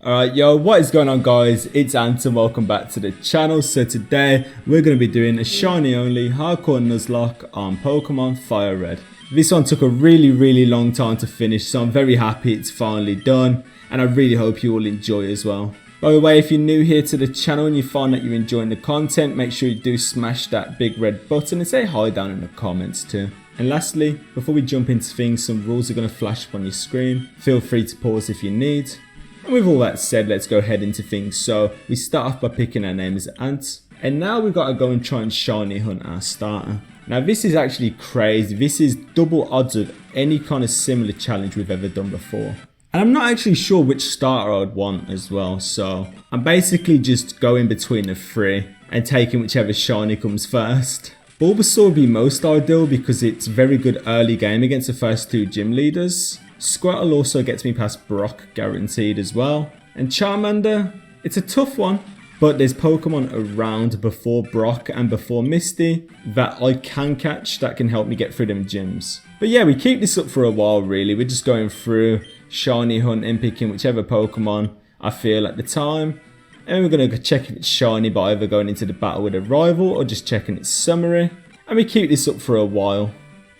Alright, yo, what is going on, guys? It's Ant and welcome back to the channel. So today we're going to be doing a shiny only hardcore Nuzlocke on Pokemon Fire Red. This one took a really long time to finish, so I'm very happy it's finally done, and I really hope you all enjoy as well. By the way, if you're new here to the channel and you find that you're enjoying the content, make sure you do smash that big red button and say hi down in the comments too. And lastly, before we jump into things, some rules are going to flash up on your screen. Feel free to pause if you need. And with all that said, let's go ahead into things. So we start off by picking our name as Ant, and now we've got to go and try and shiny hunt our starter. Now this is actually crazy. This is double odds of any kind of similar challenge we've ever done before. And I'm not actually sure which starter I'd want as well, so I'm basically just going between the three and taking whichever shiny comes first. Bulbasaur would be most ideal because it's very good early game against the first two gym leaders. Squirtle also gets me past Brock guaranteed as well. And Charmander, it's a tough one, but there's Pokemon around before Brock and before Misty that I can catch that can help me get through them gyms. But yeah, we keep this up for a while really. We're just going through shiny hunting, picking whichever Pokemon I feel at the time. And we're going to check if it's shiny by either going into the battle with a rival or just checking its summary. And we keep this up for a while.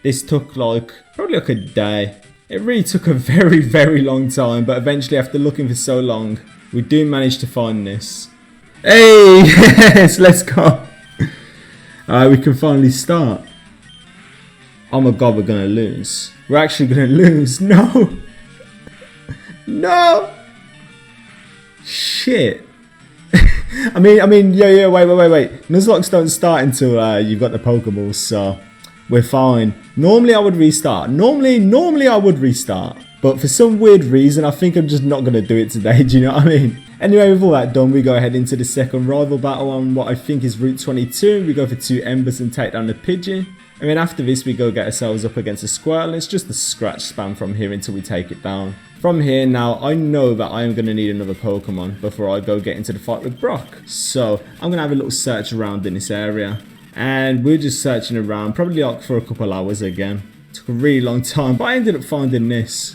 This took probably like a day. It really took a very long time, but eventually after looking for so long, we do manage to find this. Hey, yes, let's go. Alright, we can finally start. Oh my god, we're gonna lose. We're actually gonna lose. No. No. Shit. I mean, yeah, wait. Nuzlocke don't start until you've got the Pokeballs, so we're fine. Normally I would restart. Normally I would restart. But for some weird reason, I think I'm just not going to do it today. Do you know what I mean? Anyway, with all that done, we go ahead into the second rival battle on what I think is Route 22. We go for 2 Embers and take down the Pidgey. And then after this, we go get ourselves up against a Squirtle. It's just a scratch spam from here until we take it down. From here now, I know that I am going to need another Pokemon before I go get into the fight with Brock. So I'm going to have a little search around in this area. And we're just searching around, probably like for a couple hours again. Took a really long time, but I ended up finding this.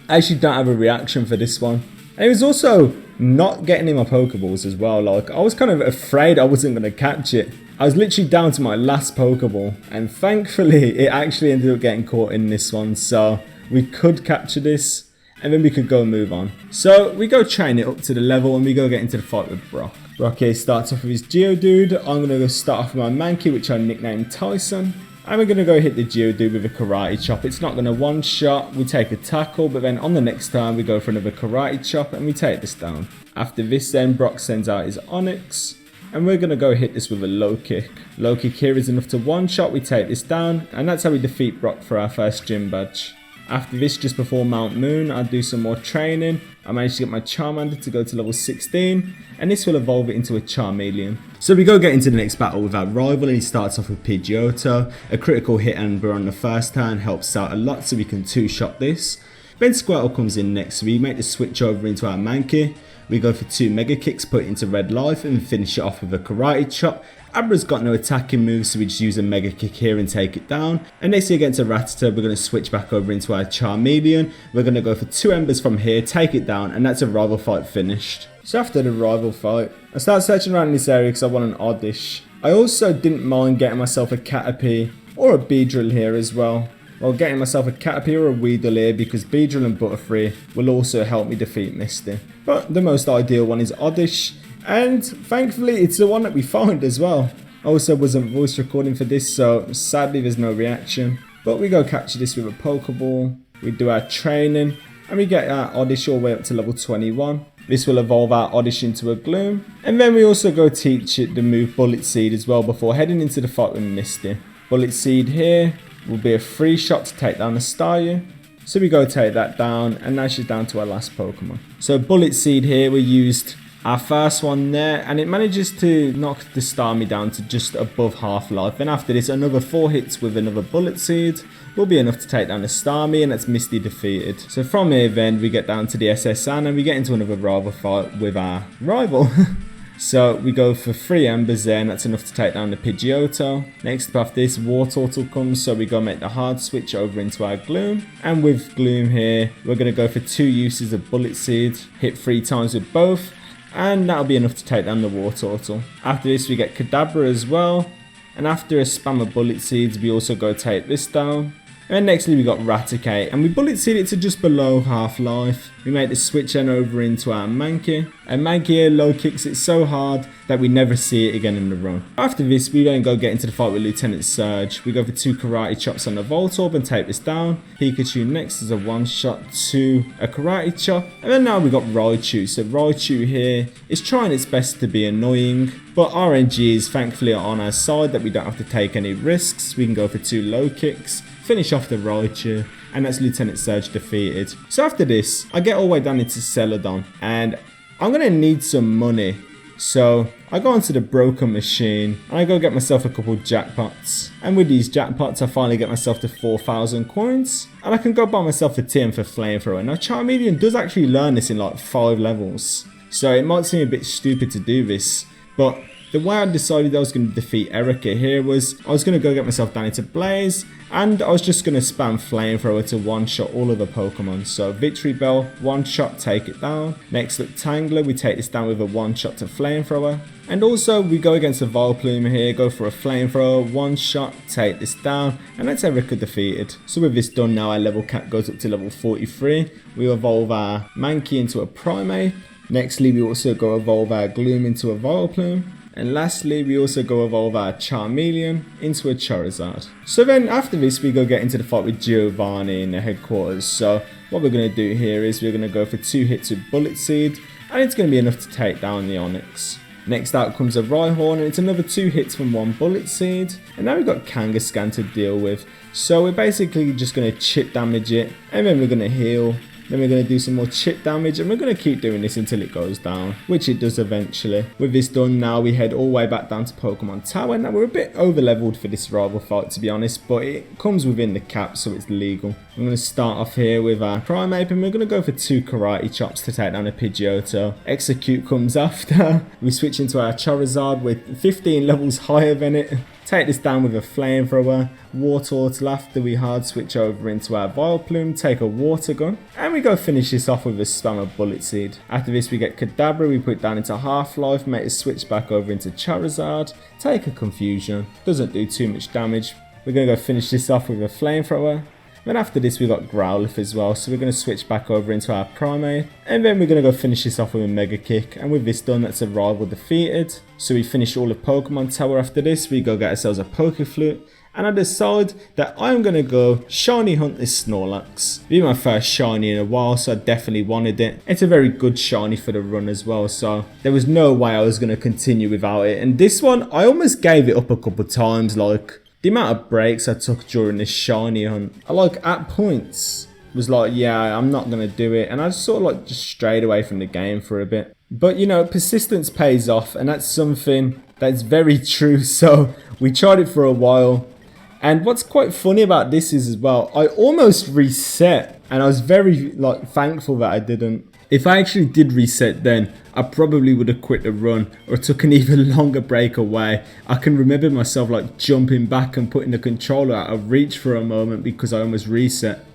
I actually don't have a reaction for this one. And it was also not getting in my Pokeballs as well. Like, I was kind of afraid I wasn't going to catch it. I was literally down to my last Pokeball. And thankfully, it actually ended up getting caught in this one. So we could capture this. And then we could go and move on. So we go train it up to the level and we go get into the fight with Brock. Brock here starts off with his Geodude. I'm going to go start off with my Mankey, which I nicknamed Tyson. And we're going to go hit the Geodude with a Karate Chop. It's not going to one-shot. We take a tackle, but then on the next turn we go for another Karate Chop and we take this down. After this then, Brock sends out his Onix. And we're going to go hit this with a low kick. Low kick here is enough to one-shot. We take this down. And that's how we defeat Brock for our first gym badge. After this, just before Mount Moon, I do some more training. I managed to get my Charmander to go to level 16, and this will evolve it into a Charmeleon. So we go get into the next battle with our rival, and he starts off with Pidgeotto. A critical hit Ember on the first turn helps out a lot, so we can two-shot this. Then Squirtle comes in next, so we make the switch over into our Mankey. We go for 2 Mega Kicks, put it into Red Life, and finish it off with a Karate Chop. Abra's got no attacking moves, so we just use a Mega Kick here and take it down. And next against a Rattata, we're going to switch back over into our Charmeleon. We're going to go for 2 Embers from here, take it down, and that's a rival fight finished. So after the rival fight, I started searching around in this area because I want an Oddish. I also didn't mind getting myself a Caterpie or a Beedrill here as well. Well, getting myself a Caterpie or a Weedle here because Beedrill and Butterfree will also help me defeat Misty. But the most ideal one is Oddish. And thankfully it's the one that we found as well. I also wasn't voice recording for this, so sadly there's no reaction. But we go capture this with a Pokeball. We do our training and we get our Oddish all the way up to level 21. This will evolve our Oddish into a Gloom. And then we also go teach it the move Bullet Seed as well before heading into the fight with Misty. Bullet Seed here will be a free shot to take down the Staryu. So we go take that down, and now she's down to our last Pokemon. So Bullet Seed here, we used our first one there, and it manages to knock the Starmie down to just above half life. And after this, another 4 hits with another Bullet Seed will be enough to take down the Starmie, and that's Misty defeated. So from here then, we get down to the SSN, and we get into another rival fight with our rival. So we go for 3 embers there, and that's enough to take down the Pidgeotto. Next up after this, Wartortle comes, so we go make the hard switch over into our Gloom. And with Gloom here, we're going to go for 2 uses of Bullet Seed, hit 3 times with both, and that'll be enough to take down the Wartortle. After this we get Kadabra as well, and after a spam of Bullet Seeds we also go take this down. And nextly we got Raticate, and we Bullet Seed it to just below half life. We make the switch then over into our Mankey, and Mankey here low kicks it so hard that we never see it again in the run. After this we then go get into the fight with Lieutenant Surge. We go for 2 Karate Chops on the Voltorb and take this down. Pikachu next is a one shot to a Karate Chop, and then now we got Raichu. So Raichu here is trying its best to be annoying, but RNG is thankfully on our side that we don't have to take any risks. We can go for 2 low kicks, finish off the Raichu, and that's Lieutenant Surge defeated. So after this, I get all the way down into Celadon, and I'm going to need some money. So I go onto the broken machine, and I go get myself a couple jackpots. And with these jackpots, I finally get myself to 4,000 coins, and I can go buy myself a TM for Flamethrower. Now Charmeleon does actually learn this in like 5 levels, so it might seem a bit stupid to do this, but the way I decided I was going to defeat Erica here was I was going to go get myself down into Blaze, and I was just going to spam Flamethrower to one-shot all of the Pokemon. So Victory Bell, one-shot, take it down. Next up Tangler, we take this down with a one-shot to Flamethrower. And also we go against a Vileplume here, go for a Flamethrower, one-shot, take this down, and that's Erica defeated. So with this done now, our level cap goes up to level 43. We evolve our Mankey into a Primeape. Nextly we also go evolve our Gloom into a Vileplume. And lastly, we also go evolve our Charmeleon into a Charizard. So then after this, we go get into the fight with Giovanni in the headquarters. So what we're going to do here is we're going to go for 2 hits with Bullet Seed, and it's going to be enough to take down the Onix. Next out comes a Rhyhorn, and it's another 2 hits from 1 Bullet Seed. And now we've got Kangaskhan to deal with. So we're basically just going to chip damage it, and then we're going to heal. Then we're going to do some more chip damage, and we're going to keep doing this until it goes down, which it does eventually. With this done now, we head all the way back down to Pokemon Tower. Now we're a bit over leveled for this rival fight, to be honest, but it comes within the cap, so it's legal. I'm going to start off here with our Primeape, and we're going to go for 2 Karate Chops to take down a Pidgeotto. Execute comes after. We switch into our Charizard with 15 levels higher than it. Take this down with a Flamethrower. Wartortle after we hard switch over into our Vileplume, take a Water Gun, and we go finish this off with a spam of Bullet Seed. After this we get Kadabra, we put it down into Half-Life, make a switch back over into Charizard, take a Confusion, doesn't do too much damage. We're going to go finish this off with a Flamethrower. Then after this we got Growlithe as well, so we're going to switch back over into our Primeape, and then we're going to go finish this off with a Mega Kick, and with this done that's a rival defeated. So we finish all of Pokemon Tower. After this we go get ourselves a Pokeflute, and I decide that I'm going to go shiny hunt this Snorlax. It's been my first shiny in a while, so I definitely wanted it. It's a very good shiny for the run as well, so there was no way I was going to continue without it. And this one I almost gave it up a couple times, like the amount of breaks I took during this shiny hunt. I like at points was like, yeah, I'm not going to do it. And I just sort of like just strayed away from the game for a bit. But you know, persistence pays off, and that's something that's very true. So we tried it for a while. And what's quite funny about this is as well, I almost reset, and I was very like thankful that I didn't. If I actually did reset then, I probably would have quit the run or took an even longer break away. I can remember myself like jumping back and putting the controller out of reach for a moment because I almost reset.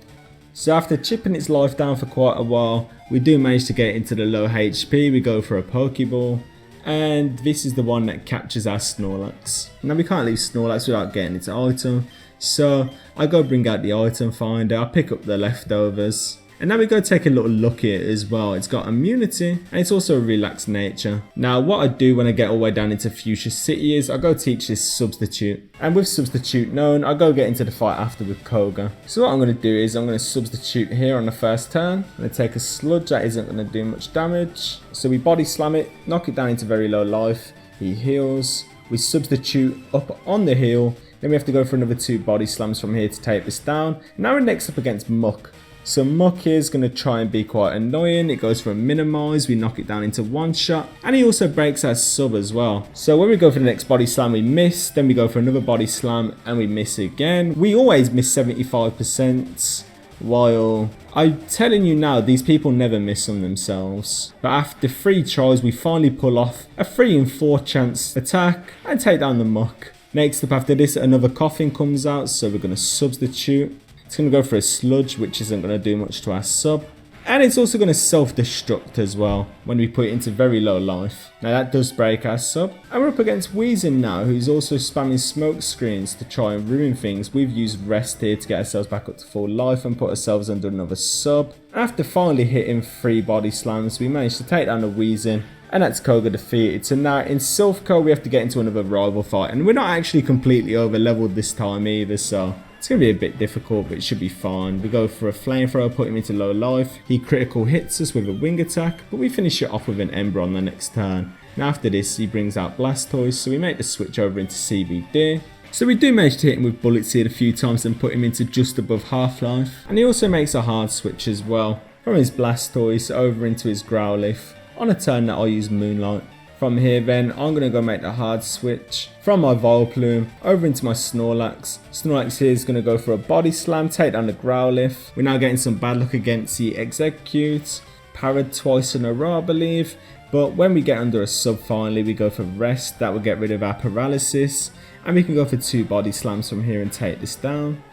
So after chipping its life down for quite a while, we do manage to get into the low HP. We go for a Pokeball, and this is the one that captures our Snorlax. Now we can't leave Snorlax without getting its item, so I go bring out the item finder, I pick up the leftovers. And now we go take a little look at it as well. It's got immunity, and it's also a relaxed nature. Now what I do when I get all the way down into Fuchsia City is I go teach this Substitute. And with Substitute known, I go get into the fight after with Koga. So what I'm going to do is I'm going to Substitute here on the first turn. I'm going to take a Sludge that isn't going to do much damage. So we Body Slam it, knock it down into very low life. He heals. We Substitute up on the heal. Then we have to go for another 2 Body Slams from here to take this down. Now we're next up against Muck. So Muck is going to try and be quite annoying. It goes for a Minimize, we knock it down into one shot, and he also breaks our sub as well. So when we go for the next Body Slam we miss, then we go for another Body Slam and we miss again. We always miss 75%. while I'm telling you now, these people never miss on themselves. But after 3 tries, we finally pull off a 3 in 4 chance attack and take down the muck. Next up after this, another coffin comes out, so we're going to substitute. It's going to go for a sludge, which isn't going to do much to our sub. And it's also going to self-destruct as well when we put it into very low life. Now that does break our sub. And we're up against Weezing now, who's also spamming smoke screens to try and ruin things. We've used rest here to get ourselves back up to full life and put ourselves under another sub. After finally hitting 3 body slams, we managed to take down the Weezing. And that's Koga defeated. So now in Silphco we have to get into another rival fight. And we're not actually completely over leveled this time either, so it's going to be a bit difficult, but it should be fine. We go for a flamethrower, put him into low life. He critical hits us with a wing attack, but we finish it off with an Ember on the next turn. Now after this, he brings out Blastoise, so we make the switch over into CBD. So we do manage to hit him with Bullet Seed a few times and put him into just above half-life. And he also makes a hard switch as well, from his Blastoise over into his Growlithe. On a turn that I'll use Moonlight. From here then, I'm going to go make the hard switch from my Vileplume over into my Snorlax. Snorlax here is going to go for a body slam, take down the Growlithe. We're now getting some bad luck against the Execute. Parried twice in a row, I believe. But when we get under a sub finally, we go for rest. That will get rid of our paralysis. And we can go for 2 body slams from here and take this down.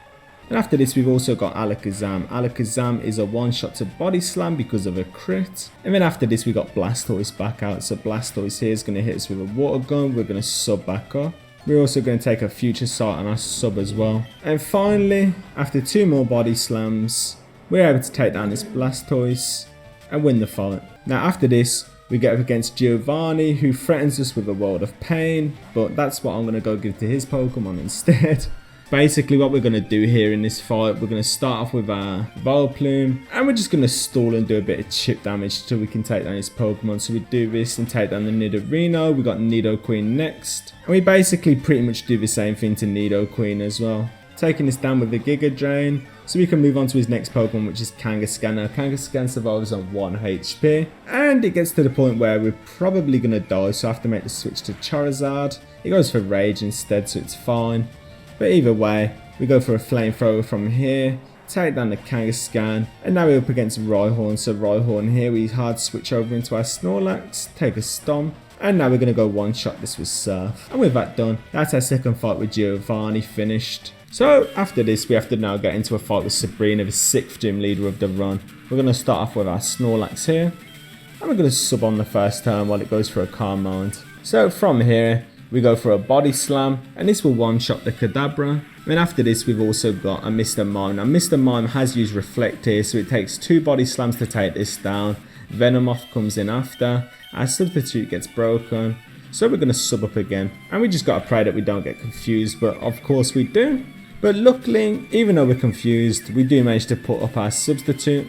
And after this, we've also got Alakazam. Alakazam is a one-shot to body slam because of a crit. And then after this, we got Blastoise back out. So Blastoise here is going to hit us with a water gun. We're going to sub back up. We're also going to take a future sight on our sub as well. And finally, after 2 more body slams, we're able to take down this Blastoise and win the fight. Now after this, we get up against Giovanni, who threatens us with a world of pain. But that's what I'm going to go give to his Pokemon instead. Basically what we're going to do here in this fight, we're going to start off with our Vileplume and we're just going to stall and do a bit of chip damage until we can take down his Pokemon. So we do this and take down the Nidorino. We got Nidoqueen next. And we basically pretty much do the same thing to Nidoqueen as well. Taking this down with the Giga Drain. So we can move on to his next Pokemon, which is Kangaskhan. Now Kangaskhan survives on 1 HP. And it gets to the point where we're probably going to die. So I have to make the switch to Charizard. It goes for Rage instead, so it's fine. But either way, we go for a flamethrower from here, take down the Kangaskhan, and now we're up against Rhyhorn. So Rhyhorn here, we hard switch over into our Snorlax, take a Stomp, and now we're going to go one-shot this with Surf. And with that done, that's our second fight with Giovanni finished. So after this, we have to now get into a fight with Sabrina, the 6th gym leader of the run. We're going to start off with our Snorlax here, and we're going to sub on the first turn while it goes for a Calm Mind. So from here, we go for a body slam, and this will one-shot the Kadabra. Then after this, we've also got a Mr. Mime. Now, Mr. Mime has used Reflect here, so it takes 2 body slams to take this down. Venomoth comes in after. Our substitute gets broken. So we're going to sub up again. And we just got to pray that we don't get confused, but of course we do. But luckily, even though we're confused, we do manage to put up our substitute.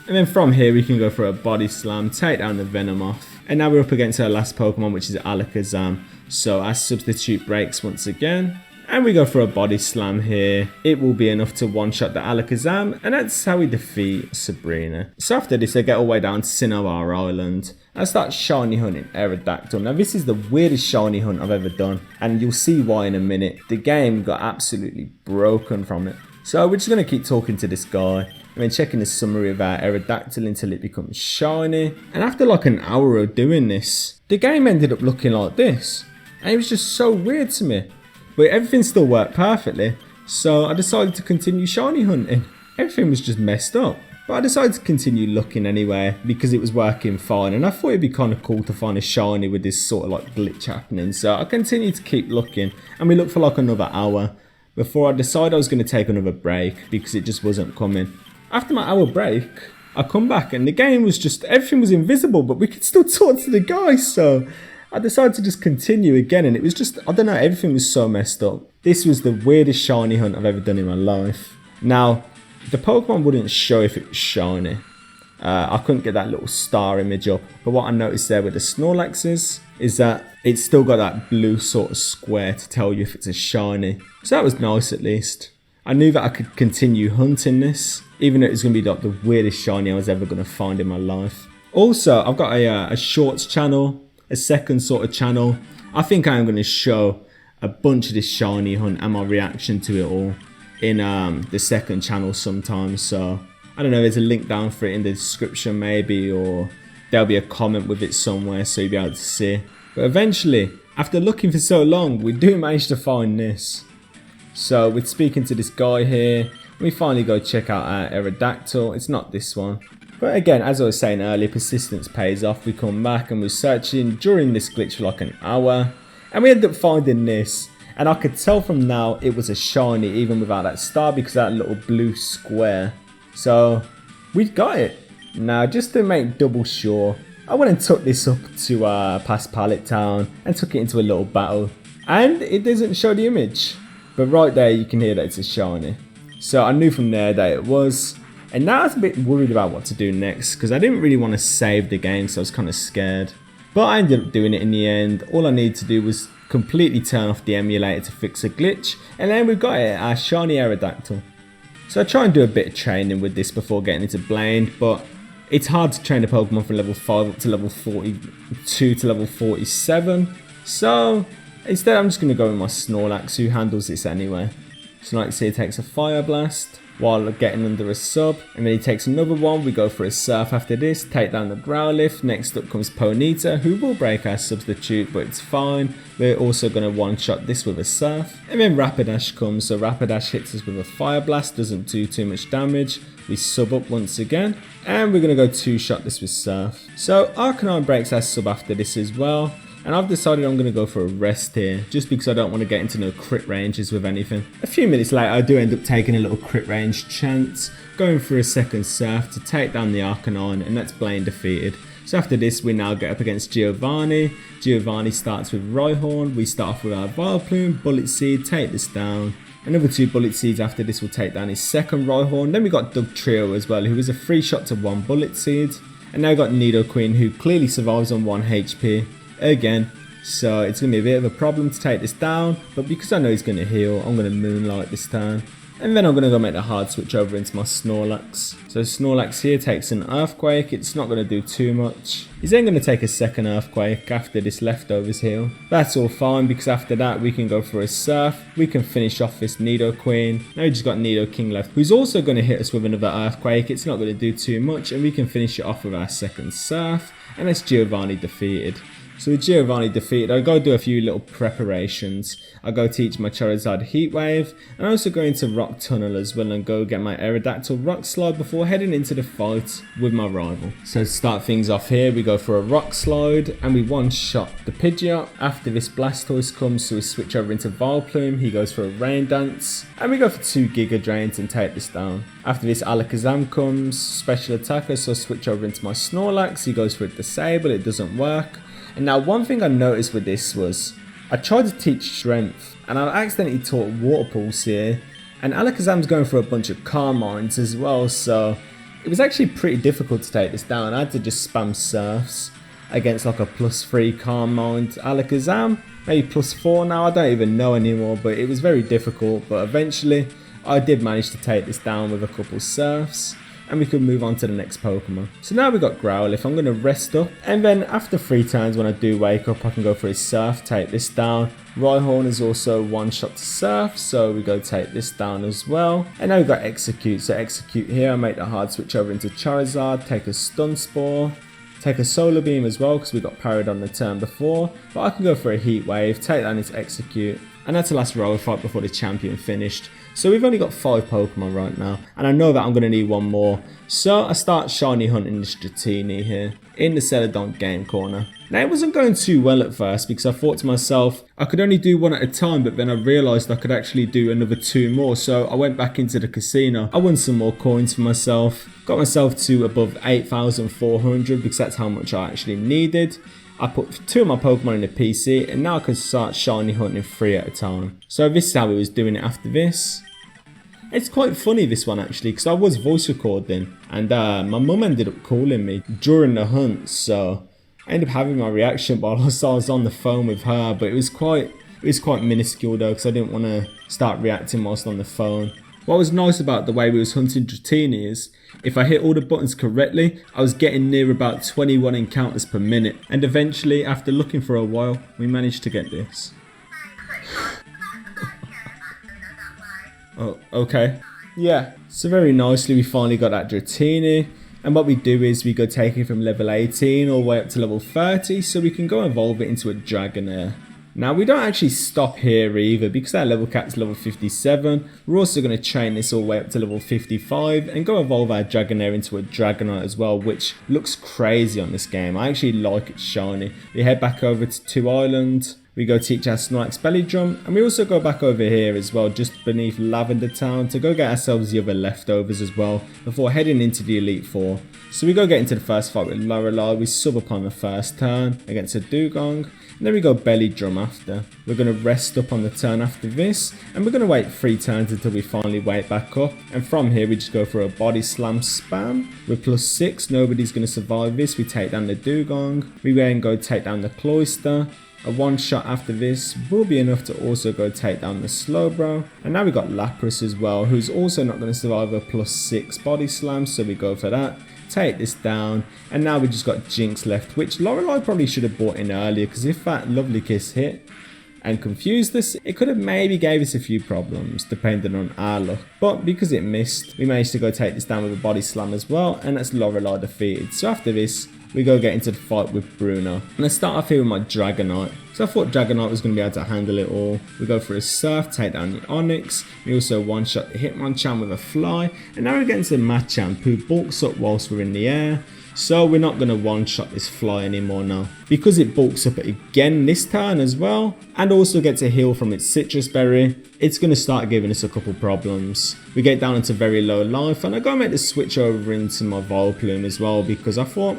And then from here, we can go for a body slam, take down the Venomoth. And now we're up against our last Pokemon, which is Alakazam. So our substitute breaks once again. And we go for a body slam here. It will be enough to one-shot the Alakazam. And that's how we defeat Sabrina. So after this, I get all the way down to Cinnabar Island. I start shiny hunting Aerodactyl. Now this is the weirdest shiny hunt I've ever done. And you'll see why in a minute. The game got absolutely broken from it. So we're just going to keep talking to this guy. And then checking the summary of our Aerodactyl until it becomes shiny. And after like an hour of doing this, the game ended up looking like this. And it was just so weird to me. But everything still worked perfectly. So I decided to continue shiny hunting. Everything was just messed up. But I decided to continue looking anyway because it was working fine. And I thought it'd be kind of cool to find a shiny with this sort of like glitch happening. So I continued to keep looking. And we looked for like another hour before I decided I was going to take another break because it just wasn't coming. After my hour break, I come back and the game was just, everything was invisible, but we could still talk to the guy. So I decided to just continue again, and it was just, I don't know, everything was so messed up. This was the weirdest shiny hunt I've ever done in my life. Now, the Pokemon wouldn't show if it was shiny. I couldn't get that little star image up, but what I noticed there with the Snorlaxes is that it's still got that blue sort of square to tell you if it's a shiny. So that was nice at least. I knew that I could continue hunting this, even though it was going to be like the weirdest shiny I was ever going to find in my life. Also, I've got a shorts channel, a second sort of channel. I think I am going to show a bunch of this shiny hunt and my reaction to it all in the second channel sometime. So I don't know, there's a link down for it in the description maybe, or there'll be a comment with it somewhere so you'll be able to see. But eventually, after looking for so long, we do manage to find this. So with speaking to this guy here, we finally go check out our Aerodactyl. It's not this one. But again, as I was saying earlier, persistence pays off. We come back and we're searching during this glitch for like an hour. And we end up finding this. And I could tell from now it was a shiny even without that star because of that little blue square. So we got it. Now just to make double sure, I went and took this up to past Pallet Town and took it into a little battle. And it doesn't show the image. But right there you can hear that it's a shiny. So I knew from there that it was. And now I was a bit worried about what to do next because I didn't really want to save the game, so I was kind of scared. But I ended up doing it in the end. All I needed to do was completely turn off the emulator to fix a glitch. And then we've got it, our shiny Aerodactyl. So I try and do a bit of training with this before getting into Blaine, but it's hard to train a Pokemon from level 5 up to level 42 to level 47. So instead I'm just going to go with my Snorlax, who handles this anyway. Snorlax here takes a Fire Blast while getting under a sub, and then he takes another one. We go for a Surf after this, take down the Growlithe. Next up comes Ponyta, who will break our substitute, but it's fine. We're also going to one-shot this with a Surf. And then Rapidash comes, so Rapidash hits us with a Fire Blast, doesn't do too much damage. We sub up once again, and we're going to go two-shot this with Surf. So Arcanine breaks our sub after this as well. And I've decided I'm going to go for a rest here, just because I don't want to get into no crit ranges with anything. A few minutes later, I do end up taking a little crit range chance, going for a second Surf to take down the Arcanine, and that's Blaine defeated. So after this, we now get up against Giovanni. Giovanni starts with Rhyhorn. We start off with our Vileplume, Bullet Seed, take this down. Another 2 Bullet Seeds after this will take down his second Rhyhorn. Then we got Dugtrio as well, who is a 3-shot to 1 Bullet Seed. And now we got Nidoqueen, who clearly survives on 1 HP. Again, so it's going to be a bit of a problem to take this down, but because I know he's going to heal, I'm going to Moonlight this time. And then I'm going to go make the hard switch over into my Snorlax. So Snorlax here takes an Earthquake, it's not going to do too much. He's then going to take a second Earthquake after this Leftovers heal. That's all fine because after that we can go for a Surf, we can finish off this Nidoqueen. Now we just got Nidoking left, who's also going to hit us with another Earthquake, it's not going to do too much, and we can finish it off with our second Surf, and that's Giovanni defeated. So with Giovanni defeated, I go do a few little preparations. I go teach my Charizard Heat Wave, and I also go into Rock Tunnel as well and go get my Aerodactyl Rock Slide before heading into the fight with my rival. So to start things off here, we go for a Rock Slide and we one-shot the Pidgeot. After this Blastoise comes, so we switch over into Vileplume, he goes for a Rain Dance, and we go for 2 Giga Drains and take this down. After this Alakazam comes, Special Attacker, so I switch over into my Snorlax, he goes for a Disable, it doesn't work. And now one thing I noticed with this was, I tried to teach Strength, and I accidentally taught Water Pulse here, and Alakazam's going for a bunch of Carmines as well, so it was actually pretty difficult to take this down. I had to just spam Surfs against like a +3 Carmine Alakazam, maybe +4 now, I don't even know anymore, but it was very difficult, but eventually I did manage to take this down with a couple Surfs. And we can move on to the next Pokemon. So now we've got Growlithe. I'm going to rest up. And then after 3 turns when I do wake up, I can go for his Surf, take this down. Rhyhorn is also 1-shot to Surf, so we go take this down as well. And now we've got Execute. So Execute here, I make the hard switch over into Charizard, take a Stun Spore, take a Solar Beam as well because we got parried on the turn before. But I can go for a Heat Wave, take down his Execute. And that's the last row fight before the champion finished. So we've only got 5 Pokemon right now, and I know that I'm going to need one more. So I start shiny hunting this Dratini here, in the Celadon game corner. Now it wasn't going too well at first, because I thought to myself, I could only do 1 at a time, but then I realised I could actually do another 2 more. So I went back into the casino, I won some more coins for myself, got myself to above 8,400, because that's how much I actually needed. I put 2 of my Pokemon in the PC, and now I can start shiny hunting 3 at a time. So this is how we was doing it after this. It's quite funny this one actually, because I was voice recording, and my mum ended up calling me during the hunt, so I ended up having my reaction while I was on the phone with her, but it was quite minuscule though, because I didn't want to start reacting whilst on the phone. What was nice about the way we was hunting Dratini is, if I hit all the buttons correctly, I was getting near about 21 encounters per minute. And eventually, after looking for a while, we managed to get this. Oh, okay. Yeah, so very nicely we finally got that Dratini. And what we do is we go take it from level 18 all the way up to level 30 so we can go evolve it into a Dragonair. Now we don't actually stop here either because our level cap's level 57. We're also going to train this all the way up to level 55 and go evolve our Dragonair into a Dragonite as well, which looks crazy on this game. I actually like it shiny. We head back over to 2 Island. We go teach our Snorlax belly drum, and we also go back over here as well, just beneath Lavender Town, to go get ourselves the other leftovers as well, before heading into the Elite Four. So we go get into the first fight with Lorelei, we sub up on the first turn against a Dugong, and then we go belly drum after. We're going to rest up on the turn after this, and we're going to wait 3 turns until we finally wake back up, and from here we just go for a body slam spam. With +6, nobody's going to survive this. We take down the Dugong, we then go take down the Cloyster. A 1-shot after this will be enough to also go take down the Slowbro. And now we got Lapras as well, who's also not going to survive a +6 body slam, so we go for that. Take this down, and now we just got Jinx left, which Lorelei probably should have brought in earlier, because if that Lovely Kiss hit and confused us, it could have maybe gave us a few problems depending on our luck. But because it missed, we managed to go take this down with a body slam as well, and that's Lorelei defeated. So after this, we go get into the fight with Bruno. And I start off here with my Dragonite. So I thought Dragonite was going to be able to handle it all. We go for a Surf, take down the Onyx. We also one-shot the Hitmonchan with a Fly. And now we're getting to Machamp, who bulks up whilst we're in the air. So we're not going to one-shot this Fly anymore now, because it bulks up again this turn as well, and also gets a heal from its Citrus Berry. It's going to start giving us a couple problems. We get down into very low life, and I go make the switch over into my Vileplume as well, because I thought,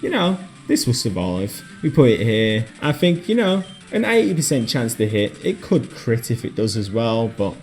you know, this will survive. We put it here. I think, you know, an 80% chance to hit. It could crit if it does as well, but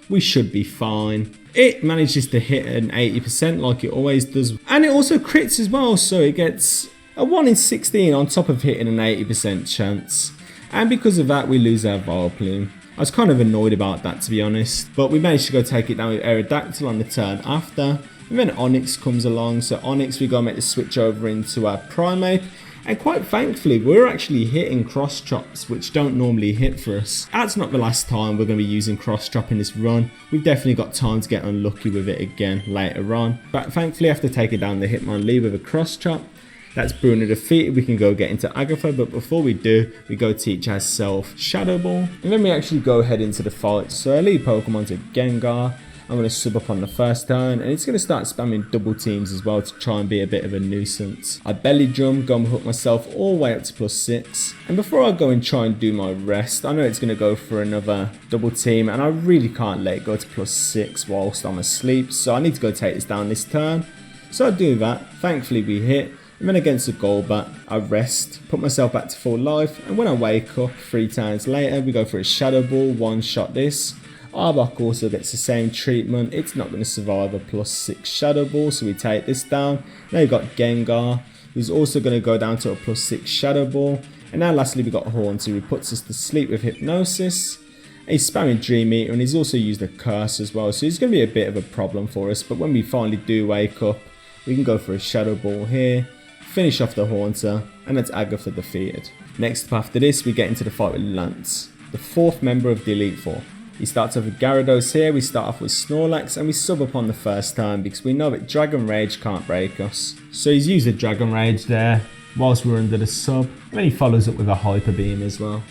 we should be fine. It manages to hit an 80% like it always does. And it also crits as well, so it gets a 1 in 16 on top of hitting an 80% chance. And because of that, we lose our Vileplume. I was kind of annoyed about that, to be honest. But we managed to go take it down with Aerodactyl on the turn after. And then Onyx comes along, so Onyx we go make the switch over into our Primeape, and quite thankfully we're actually hitting cross chops, which don't normally hit for us. That's not the last time we're going to be using cross chop in this run. We've definitely got time to get unlucky with it again later on, but thankfully after taking down the Hitmonlee with a cross chop, that's Bruno defeated. We can go get into Agatha, but before we do, we go teach ourselves Shadow Ball, and then we actually go head into the fight. So our lead Pokemon's a Gengar. I'm going to sub up on the first turn, and it's going to start spamming double teams as well to try and be a bit of a nuisance. I belly drum, go and hook myself all the way up to +6. And before I go and try and do my rest, I know it's going to go for another double team, and I really can't let it go to +6 whilst I'm asleep, so I need to go take this down this turn. So I do that. Thankfully we hit. And then against a Golbat, I rest, put myself back to full life, and when I wake up 3 turns later, we go for a Shadow Ball, one-shot this. Arbok also gets the same treatment. It's not going to survive a +6 Shadow Ball, so we take this down. Now you've got Gengar, who's also going to go down to a +6 Shadow Ball. And now lastly we got Haunter, who puts us to sleep with Hypnosis. He's spamming Dream Eater, and he's also used a Curse as well, so he's going to be a bit of a problem for us. But when we finally do wake up, we can go for a Shadow Ball here, finish off the Haunter, and that's Agatha defeated. Next up after this, we get into the fight with Lance, the 4th member of the Elite Four. He starts off with Gyarados here, we start off with Snorlax, and we sub up on the first turn because we know that Dragon Rage can't break us. So he's used a Dragon Rage there whilst we're under the sub, and then he follows up with a Hyper Beam as well,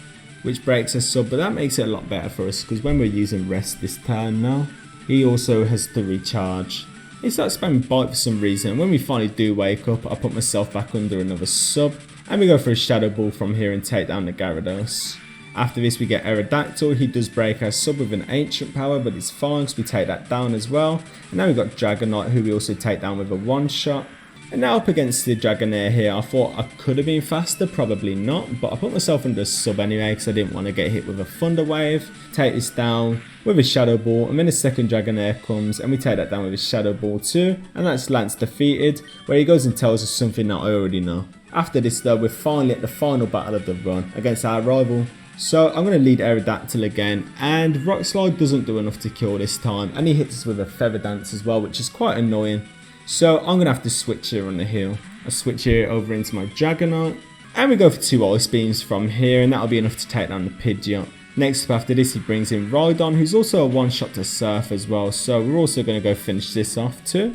which breaks us sub, but that makes it a lot better for us because when we're using Rest this turn now, he also has to recharge. He starts spamming Bite for some reason, and when we finally do wake up, I put myself back under another sub, and we go for a Shadow Ball from here and take down the Gyarados. After this we get Aerodactyl. He does break our sub with an Ancient Power, but it's fine so we take that down as well. And now we've got Dragonite, who we also take down with a one-shot. And now up against the Dragonair here, I thought I could have been faster, probably not, but I put myself under a sub anyway because I didn't want to get hit with a Thunder Wave. Take this down with a Shadow Ball, and then the second Dragonair comes and we take that down with a Shadow Ball too, and that's Lance defeated, where he goes and tells us something that I already know. After this though, we're finally at the final battle of the run against our rival. So I'm going to lead Aerodactyl again, and Rock Slide doesn't do enough to kill this time, and he hits us with a Feather Dance as well, which is quite annoying. So I'm going to have to switch here on the hill. I switch here over into my Dragonite, and we go for 2 Ice Beams from here, and that'll be enough to take down the Pidgeot. Next up after this he brings in Rhydon, who's also a one-shot to Surf as well, so we're also going to go finish this off too.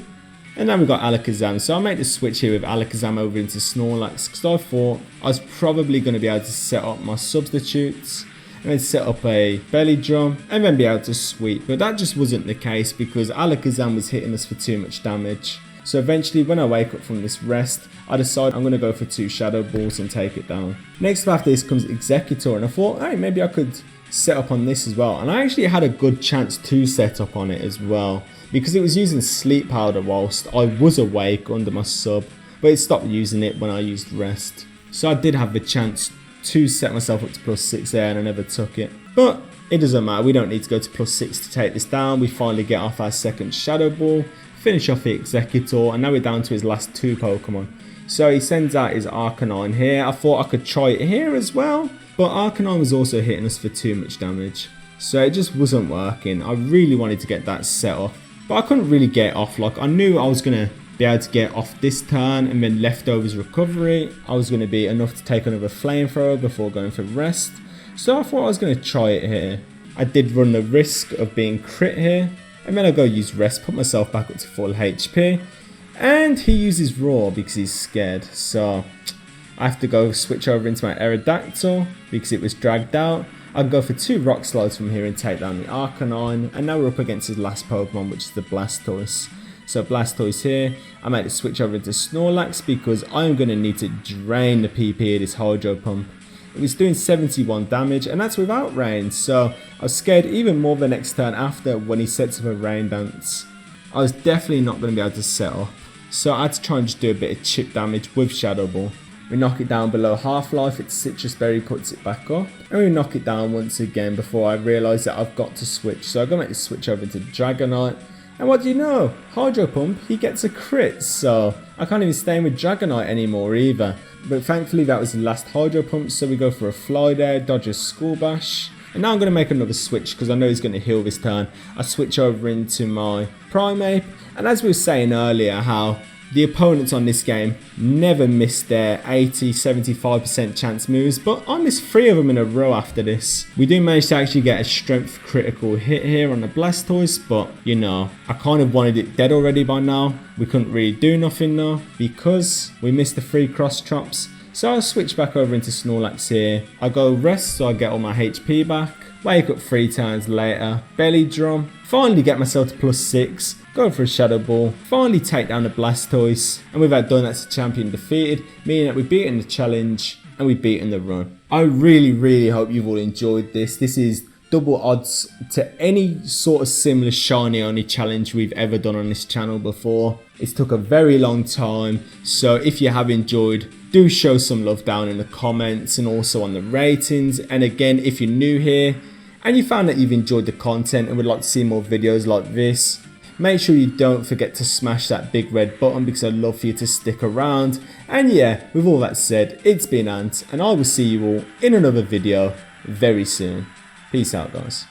And now we've got Alakazam, so I made the switch here with Alakazam over into Snorlax because I thought I was probably going to be able to set up my substitutes and then set up a belly drum and then be able to sweep, but that just wasn't the case because Alakazam was hitting us for too much damage. So eventually when I wake up from this rest, I decide I'm going to go for 2 Shadow Balls and take it down. Next up after this comes Executor, and I thought, hey, maybe I could set up on this as well, and I actually had a good chance to set up on it as well because it was using Sleep Powder whilst I was awake under my sub, but it stopped using it when I used rest. So I did have the chance to set myself up to +6 there and I never took it. But it doesn't matter, we don't need to go to +6 to take this down. We finally get off our second Shadow Ball, finish off the Executor, and now we're down to his last 2 Pokemon. So he sends out his Arcanine here. I thought I could try it here as well, but Arcanine was also hitting us for too much damage. So it just wasn't working. I really wanted to get that set off, but I couldn't really get it off. Like I knew I was going to be able to get off this turn and then leftovers recovery. I was going to be enough to take another flamethrower before going for rest. So I thought I was going to try it here. I did run the risk of being crit here. And then I go use rest, put myself back up to full HP. And he uses Roar because he's scared. So I have to go switch over into my Aerodactyl because it was dragged out. I can go for 2 Rock Slides from here and take down the Arcanine. And now we're up against his last Pokemon, which is the Blastoise. So Blastoise here, I made a switch over into Snorlax because I'm going to need to drain the PP of this Hydro Pump. It was doing 71 damage and that's without Rain, so I was scared even more the next turn after when he sets up a Rain Dance. I was definitely not going to be able to set up, so I had to try and just do a bit of chip damage with Shadow Ball. We knock it down below half-life, its Citrus Berry puts it back up, and we knock it down once again before I realise that I've got to switch. So I'm going to make the switch over to Dragonite, and what do you know? Hydro Pump, he gets a crit, so I can't even stay in with Dragonite anymore either. But thankfully that was the last Hydro Pump, so we go for a Fly there, dodge a School Bash. And now I'm going to make another switch because I know he's going to heal this turn. I switch over into my Primeape, and as we were saying earlier how the opponents on this game never miss their 80-75% chance moves, but I missed 3 of them in a row after this. We do manage to actually get a strength critical hit here on the Blastoise, but you know, I kind of wanted it dead already by now. We couldn't really do nothing though because we missed the 3 cross chops. So I'll switch back over into Snorlax here. I go rest so I get all my HP back. Wake up 3 turns later, belly drum, finally get myself to +6, go for a Shadow Ball, finally take down the Blastoise, and with that done, that's the champion defeated, meaning that we've beaten the challenge and we've beaten the run. I really hope you've all enjoyed this. This is double odds to any sort of similar shiny only challenge we've ever done on this channel before. It's took a very long time, so if you have enjoyed, do show some love down in the comments and also on the ratings. And again, if you're new here and you found that you've enjoyed the content and would like to see more videos like this, make sure you don't forget to smash that big red button because I'd love for you to stick around. And yeah, with all that said, it's been Ant and I will see you all in another video very soon. Peace out, guys.